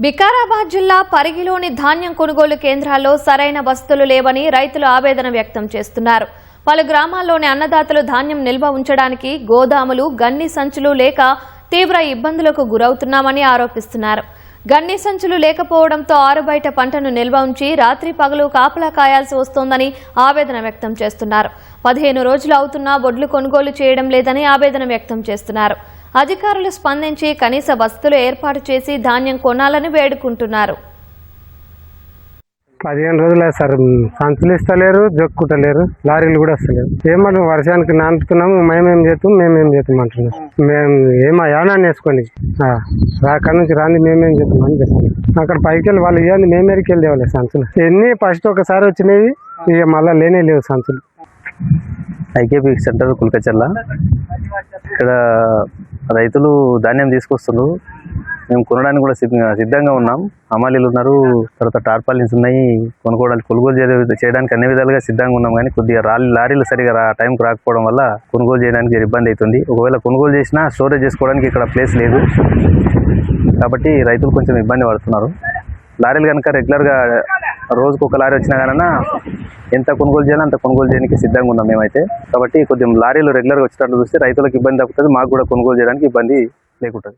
వికారాబాద్ జిల్లా పరిగిలోని ధాన్యం కొనుగోలు కేంద్రాల్లో సరైన వసతులు లేవని రైతులు ఆవేదన వ్యక్తం చేస్తున్నారు. పలు గ్రామాల్లోని అన్నదాతలు ధాన్యం నిల్వ ఉంచడానికి గోదాములు, గన్ని సంచులు లేక తీవ్ర ఇబ్బందులకు గురవుతున్నామని ఆరోపిస్తున్నారు. గన్ని సంచులు లేకపోవడంతో ఆరుబయట పంటను నిల్వ ఉంచి రాత్రి పగలు కాపలా కాయాల్సి వస్తోందని ఆవేదన వ్యక్తం చేస్తున్నారు. 15 రోజులు అవుతున్నా వడ్లు కొనుగోలు చేయడం లేదని ఆవేదన వ్యక్తం చేస్తున్నారు. అధికారులు స్పందించి కనీస వసతులు ఏర్పాటు చేసి ధాన్యం కొనాలని వేడుకుంటున్నారు. 15 రోజులే సార్, సంచులు ఇస్తలేరు, జొక్కుటలేరు, లారీలు కూడా వస్తలేరు. ఏమంటారు, వర్షానికి నాటుతున్నాము, మేమేం చేస్తాం అంటున్నారు. మేము యానాన్ని వేసుకొని అక్కడ నుంచి రాంది మేమేం చేస్తామని చెప్తాం. అక్కడ పైకి వెళ్ళి వాళ్ళు ఇవ్వండి, మేమేరికి వెళ్ళి తేవాలి సంచులు. ఎన్ని ఫస్ట్ ఒకసారి వచ్చినాయి, ఇక మళ్ళీ లేనే లేవు సంచులు. IKP centre Kulkacherla. ఇక్కడ రైతులు ధాన్యం తీసుకొస్తున్నారు. మేము కొనడానికి కూడా సిద్ధంగా ఉన్నాం. హమాలీలు ఉన్నారు, తర్వాత టార్పాలిన్స్ ఉన్నాయి. కొనుగోలు చేయడానికి అన్ని విధాలుగా సిద్ధంగా ఉన్నాం. కానీ కొద్దిగా లారీలు సరిగా టైంకి రాకపోవడం వల్ల కొనుగోలు చేయడానికి ఇబ్బంది అవుతుంది. ఒకవేళ కొనుగోలు చేసినా స్టోరేజ్ చేసుకోవడానికి ఇక్కడ ప్లేస్ లేదు. కాబట్టి రైతులు కొంచెం ఇబ్బంది పడుతున్నారు. లారీలు కనుక రెగ్యులర్గా రోజుకు ఒక లారీ వచ్చినా కానీ ఎంత కొనుగోలు చేయాలో అంత కొనుగోలు చేయడానికి సిద్ధంగా ఉన్నాం మేమైతే. కాబట్టి కొద్దిగా లారీలు రెగ్యులర్గా వచ్చేటట్లు చూస్తే రైతులకు ఇబ్బంది తప్పుతుంది, మాకు కూడా కొనుగోలు చేయడానికి ఇబ్బంది లేకుంటుంది.